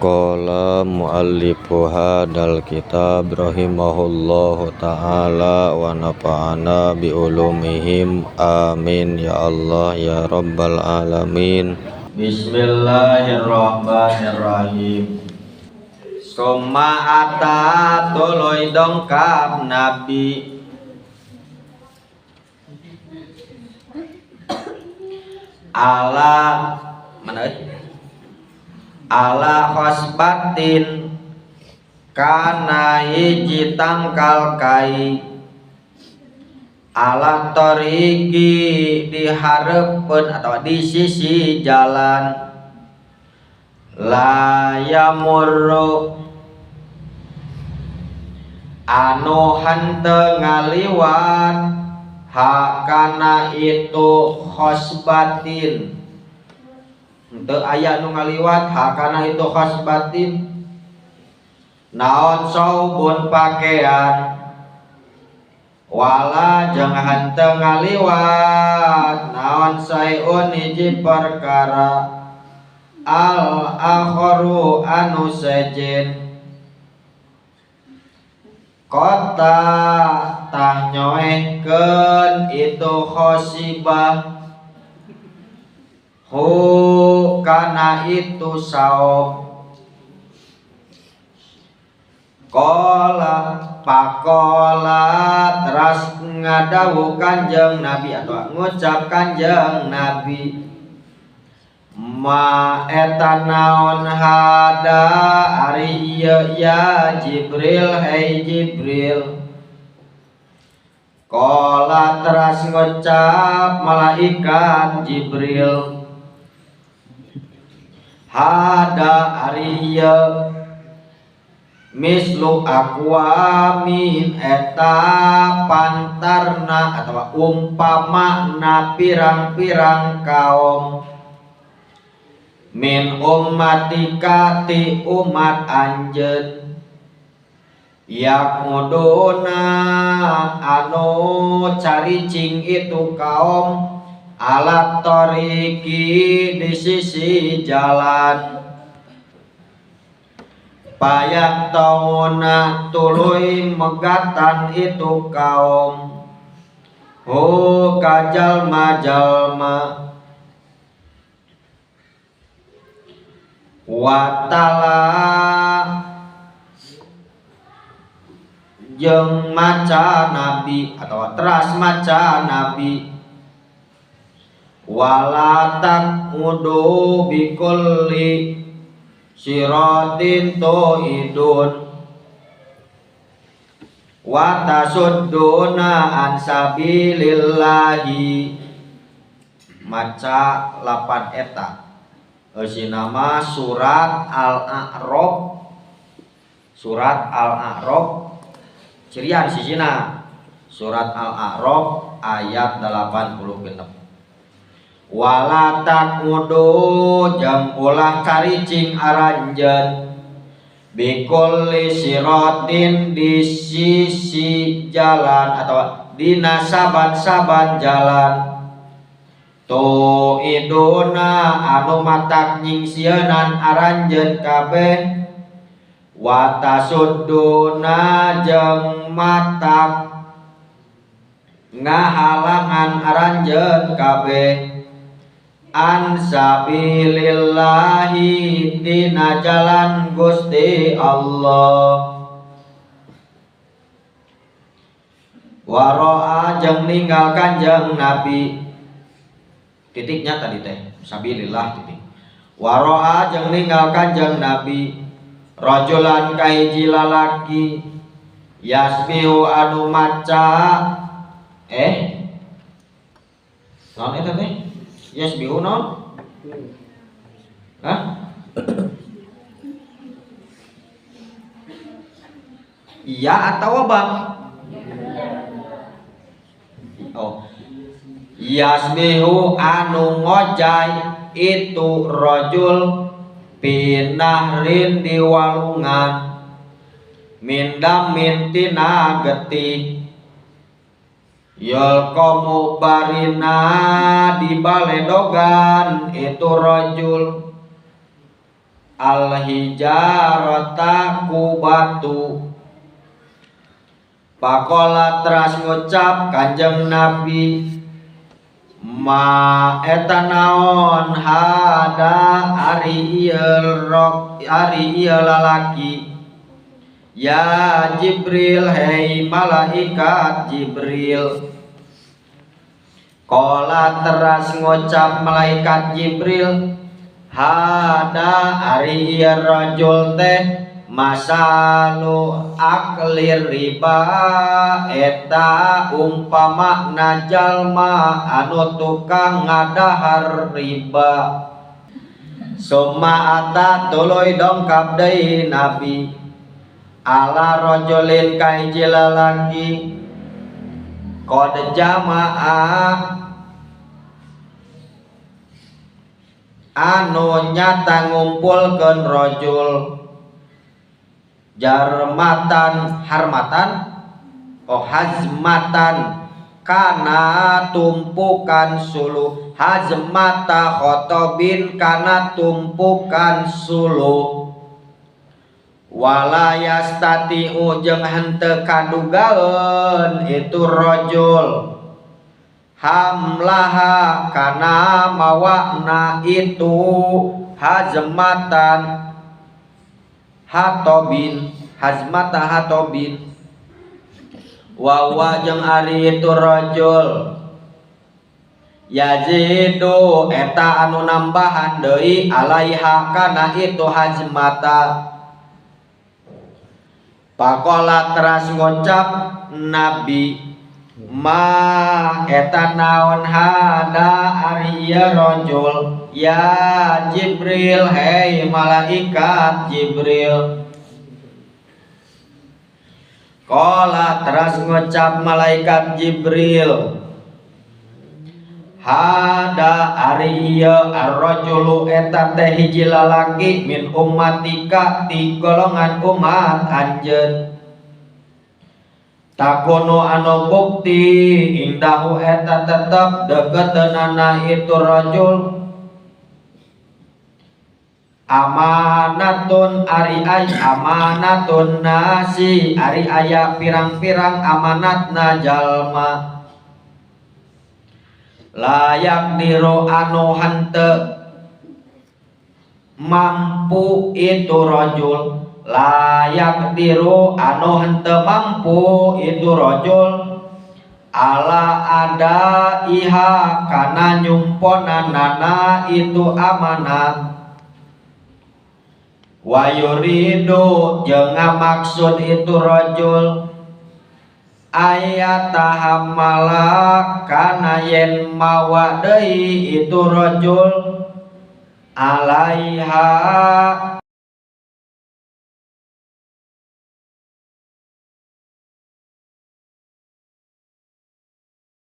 Qala muallifu hadal kitab rahimahullahu ta'ala wa nafa'ana bi ulumihim amin ya Allah ya rabbal alamin. Bismillahirrahmanirrahim. Summa ata tuluy dongkap Nabi ala khosbatin kana hiji tangkal kai ala toriki dihareupeun atau di sisi jalan la yamurru anu henteu ngaliwat hakana itu khosbatin henteu aya nu ngaliwat hakana itu khosbatin naon saubun pakaian wala jeung henteu ngaliwat naon sayun hiji perkara al akharu anu sejen kota tah nyoehkeun itu khosibah hu kana itu saum qala pakola teras ngadawuh Kanjeng Nabi atau ngucap Kanjeng Nabi ma eta naon hada ari ieu ya Jibril hai Jibril qala teras ngucap malaikat Jibril hada ari ieu mislu aqwamin eta pantarna atau umpamana pirang-pirang kaum min ummatika ti umat anjeun yakmuduna anu caricing itu kaum alat toriki di sisi jalan payak tauna tuluy megatan itu kaum hu kajalma-jalma watala jeung maca Nabi atau teras maca Nabi wala taqudu bikulli siratin tuidun wa tasudduna an sabilillahi maca 8 eta nama surat Al-A'raf cirian sisina surat Al-A'raf ayat 86 wala taqudu jam ulah karicing aranjeun bikulli siratin di sisi jalan atau dina saban-saban jalan tu iduna anu matak nyingsieunan aranjeun kabeh wa tasudduna jeung matak ngahalangan aranjeun kabeh an sabilillahi tina jalan Gusti Allah waro'a jeung ninggal Kanjeng Nabi titiknya tadi teh sabilillah titik waro'a jeung ninggal Kanjeng Nabi rajulan kahiji lalaki yasbihu anu maca naon eta teh yasbihu naon iya atau bang yasbihu anu ngojay itu rajul pinahrin di walungan mindam mintina getih yalqamu barina di baledogan itu rajul al hijarata ku batu. Pakola teras ngucap Kanjeng Nabi, ma eta naon hada ari ieu lalaki, ya Jibril hei malaikat Jibril. Kola teras ngucap malaikat Jibril, hada ari ieu rajul teh masalu aklir riba, eta umpama jalma anu tukang ngadahar riba. Summa ata tuluy dongkap deui Nabi ala rajulin ka hiji lalaki qad jamaah anu nyata ngumpulkeun rajul jarmatan harmatan hazmatan kana tumpukan suluh, hazmata khotobin kana tumpukan suluh, wala yastati'u jeung henteu kadugaeun itu rajul hamlaha kana mawana itu hazmatan hatobin, hazmata hatobin, wawa jeung ari itu rajul yazidu eta anu nambahan deui alaiha kana itu hazmata. Pakola teras ngucap Nabi, ma eta naon hada ari ieu rajul, ya Jibril hei malaikat Jibril. Kola teras ngucap malaikat Jibril, hada ari ieu ar-rajulu eta teh hiji lalaki min ummatika ti golongan umat anjeun. Takono anu bukti indahu eta tetep deketeunana itu rajul amanatun ari amanatun nasi ari aya pirang-pirang amanatna jalma, layak diru anu henteu mampu itu rajul, layak diru anu henteu mampu itu rajul ala ada iha kana nyumponanana itu amanat, wa yuridu jeung ngamaksud itu rajul ayatahammala kana yen mawa deui itu rajul alaiha